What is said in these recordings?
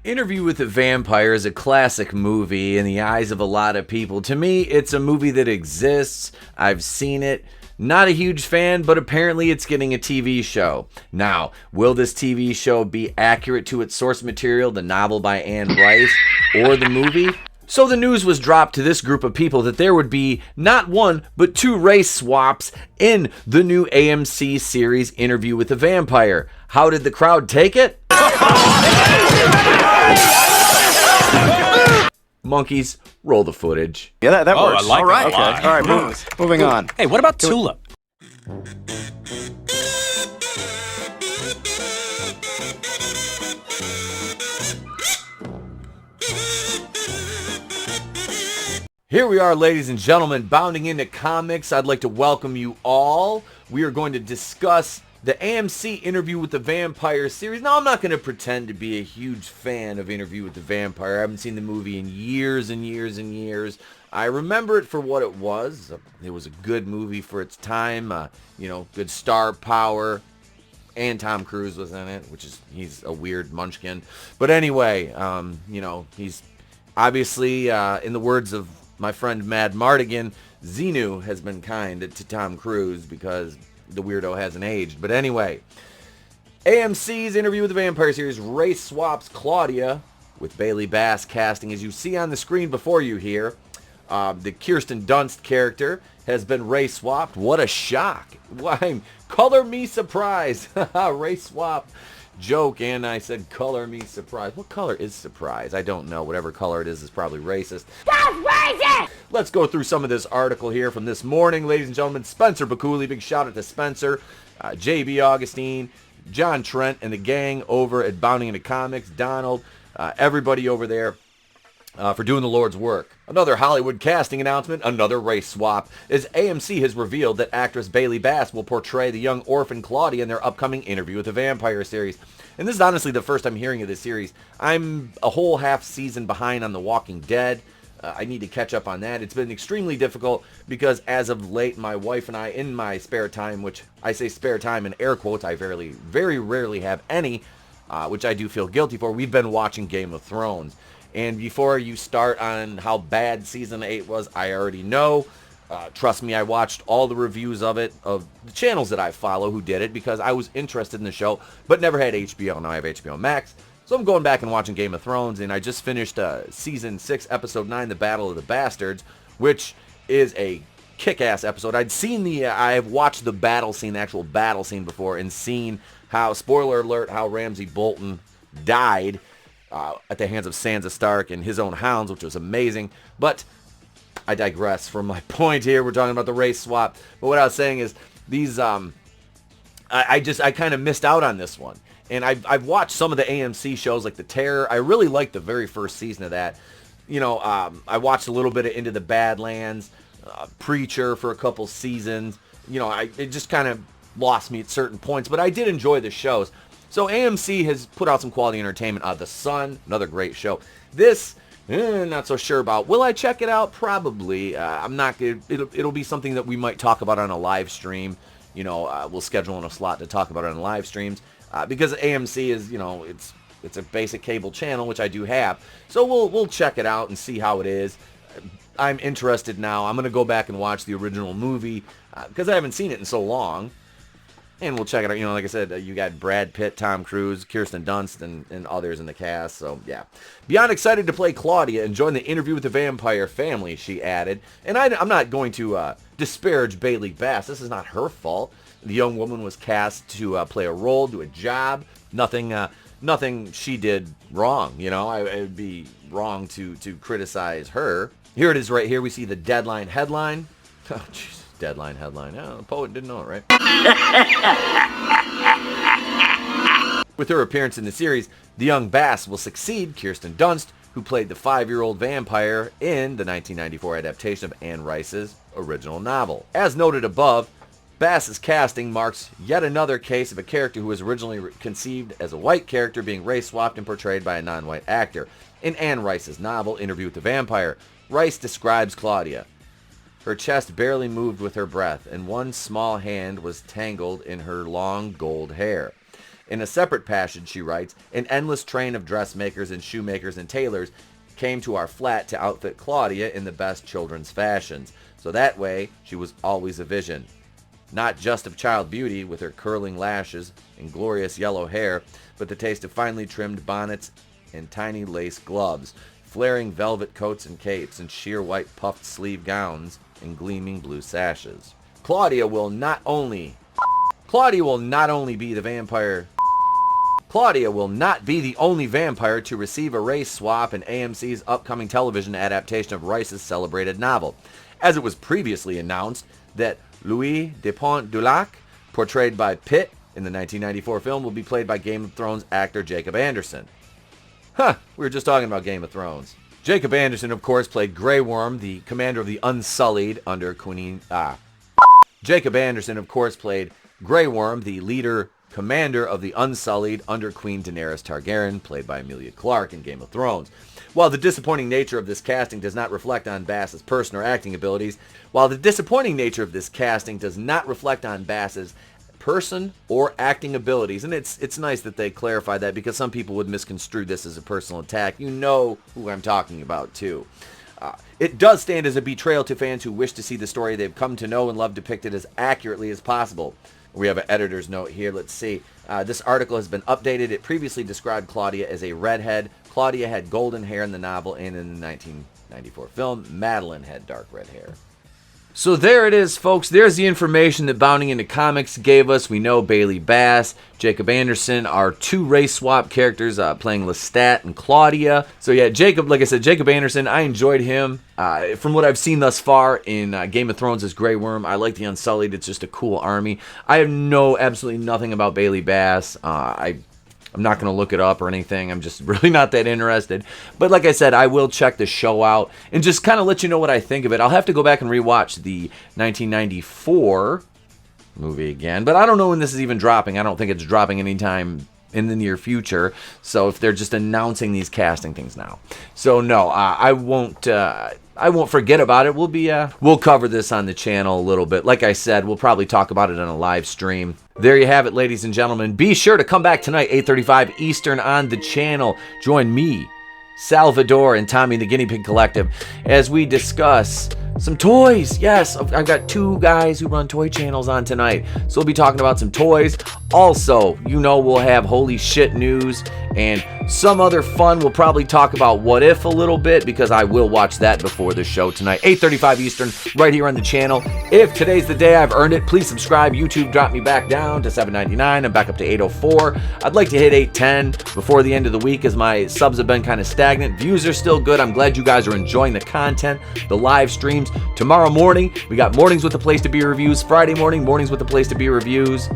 Interview with a Vampire is a classic movie in the eyes of a lot of people. To me, it's a movie that exists. I've seen it. Not a huge fan, but apparently it's getting a TV show. Now, will this TV show be accurate to its source material, the novel by Anne Rice, or the movie? So the news was dropped to this group of people that there would be not one, but two race swaps in the new AMC series Interview with a Vampire. How did the crowd take it? Monkeys, roll the footage. Yeah, that works. I like all right, that a lot. okay. All right, moving on. Hey, what about Tulip? Here we are, ladies and gentlemen, bounding into comics. I'd like to welcome you all. We are going to discuss the AMC Interview with the Vampire series. Now, I'm not going to pretend to be a huge fan of Interview with the Vampire. I haven't seen the movie in years and years and years. I remember it for what it was. It was a good movie for its time. Good star power. And Tom Cruise was in it, he's a weird munchkin. But anyway, he's obviously, in the words of my friend Mad Mardigan, Xenu has been kind to Tom Cruise because the weirdo hasn't aged. But anyway, AMC's Interview with the Vampire series race swaps Claudia with Bailey Bass casting. As you see on the screen before you here, the Kirsten Dunst character has been race swapped. What a shock. Why? Color me surprised. Race swap joke, and I said color me surprised. What color is surprise? I don't know. Whatever color it is probably racist. That's racist! Let's go through some of this article here from this morning, ladies and gentlemen. Spencer Bakuli, big shout out to Spencer, JB Augustine, John Trent, and the gang over at Bounding Into Comics, Donald, everybody over there for doing the Lord's work. Another Hollywood casting announcement, another race swap, as AMC has revealed that actress Bailey Bass will portray the young orphan Claudia in their upcoming Interview with the Vampire series. And this is honestly the first I'm hearing of this series. I'm a whole half season behind on The Walking Dead. I need to catch up on that. It's been extremely difficult because as of late, my wife and I, in my spare time, which I say spare time in air quotes, I very rarely have any, which I do feel guilty for, we've been watching Game of Thrones. And before you start on how bad Season 8 was, I already know. Trust me, I watched all the reviews of it, of the channels that I follow who did it, because I was interested in the show, but never had HBO. Now I have HBO Max. So I'm going back and watching Game of Thrones, and I just finished Season 6, Episode 9, The Battle of the Bastards, which is a kick-ass episode. I've watched the battle scene, the actual battle scene before, and seen how, spoiler alert, how Ramsay Bolton died at the hands of Sansa Stark and his own hounds, which was amazing. But I digress from my point here. We're talking about the race swap. But what I was saying is these, I kind of missed out on this one. And I've watched some of the AMC shows like The Terror. I really liked the very first season of that. I watched a little bit of Into the Badlands, Preacher for a couple seasons. It just kind of lost me at certain points. But I did enjoy the shows. So AMC has put out some quality entertainment. The Sun, another great show. This, not so sure about. Will I check it out? Probably. I'm not gonna. It'll be something that we might talk about on a live stream. We'll schedule in a slot to talk about it on live streams because AMC is, it's a basic cable channel, which I do have. So we'll check it out and see how it is. I'm interested now. I'm gonna go back and watch the original movie because I haven't seen it in so long. And we'll check it out. Like I said, you got Brad Pitt, Tom Cruise, Kirsten Dunst, and others in the cast. So, yeah. Beyond excited to play Claudia and join the Interview with the Vampire family, she added. And I'm not going to disparage Bailey Bass. This is not her fault. The young woman was cast to play a role, do a job. Nothing she did wrong. It would be wrong to criticize her. Here it is right here. We see the Deadline headline. Oh, jeez. Deadline headline. Oh, the poet didn't know it, right? With her appearance in the series, the young Bass will succeed Kirsten Dunst, who played the 5-year-old vampire in the 1994 adaptation of Anne Rice's original novel. As noted above, Bass's casting marks yet another case of a character who was originally conceived as a white character being race-swapped and portrayed by a non-white actor. In Anne Rice's novel, Interview with the Vampire, Rice describes Claudia. Her chest barely moved with her breath, and one small hand was tangled in her long gold hair. In a separate passage, she writes, an endless train of dressmakers and shoemakers and tailors came to our flat to outfit Claudia in the best children's fashions. So that way, she was always a vision. Not just of child beauty with her curling lashes and glorious yellow hair, but the taste of finely trimmed bonnets and tiny lace gloves, flaring velvet coats and capes, and sheer white puffed sleeve gowns and gleaming blue sashes. Claudia will not only be the vampire. Claudia will not be the only vampire to receive a race swap in AMC's upcoming television adaptation of Rice's celebrated novel, as it was previously announced that Louis de Pont-du-Lac, portrayed by Pitt in the 1994 film, will be played by Game of Thrones actor Jacob Anderson. We were just talking about Game of Thrones. Jacob Anderson, of course, played Grey Worm, the commander of the Unsullied under Queen... Jacob Anderson, of course, played Grey Worm, the commander of the Unsullied under Queen Daenerys Targaryen, played by Emilia Clarke in Game of Thrones. While the disappointing nature of this casting does not reflect on Bass's person or acting abilities, and it's nice that they clarify that, because some people would misconstrue this as a personal attack. You know who I'm talking about, too. It does stand as a betrayal to fans who wish to see the story they've come to know and love depicted as accurately as possible. We have an editor's note here. Let's see. This article has been updated. It previously described Claudia as a redhead. Claudia had golden hair in the novel, and in the 1994 film, Madeline had dark red hair. So there it is, folks. There's the information that Bounding Into Comics gave us. We know Bailey Bass, Jacob Anderson are two race swap characters playing Lestat and Claudia. So yeah, like I said, Jacob Anderson, I enjoyed him. From what I've seen thus far in Game of Thrones as Grey Worm, I like the Unsullied. It's just a cool army. I have absolutely nothing about Bailey Bass. I'm not going to look it up or anything. I'm just really not that interested. But like I said, I will check the show out and just kind of let you know what I think of it. I'll have to go back and rewatch the 1994 movie again. But I don't know when this is even dropping. I don't think it's dropping anytime in the near future. So if they're just announcing these casting things now. So no, I won't forget about it. We'll cover this on the channel a little bit. Like I said, we'll probably talk about it on a live stream. There you have it, ladies and gentlemen. Be sure to come back tonight, 8:35 Eastern on the channel. Join me, Salvador, and Tommy the Guinea Pig Collective as we discuss some toys. Yes, I've got two guys who run toy channels on tonight. So we'll be talking about some toys. Also, we'll have holy shit news and some other fun. We'll probably talk about What If a little bit, because I will watch that before the show tonight. 8:35 Eastern, right here on the channel. If today's the day I've earned it, please subscribe. YouTube dropped me back down to $7.99. I'm back up to $8.04. I'd like to hit $8.10 before the end of the week, as my subs have been kind of stagnant. Views are still good. I'm glad you guys are enjoying the content, the live streams. Tomorrow morning, we got Mornings with the Place to Be reviews. Friday morning, Mornings with the Place to Be reviews.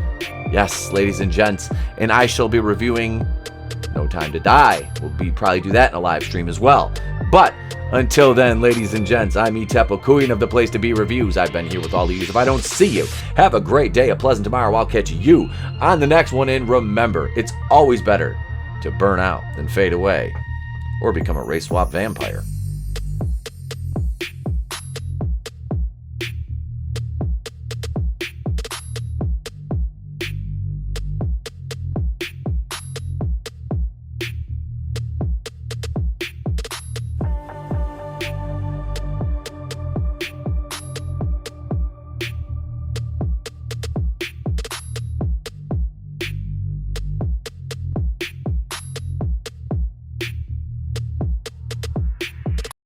Yes, ladies and gents. And I shall be reviewing No Time to Die. We'll probably do that in a live stream as well. But until then, ladies and gents, I'm Etepo Queen of the Place to Be Reviews. I've been here with all of you. If I don't see you, have a great day, a pleasant tomorrow. I'll catch you on the next one. And remember, it's always better to burn out than fade away or become a race swap vampire.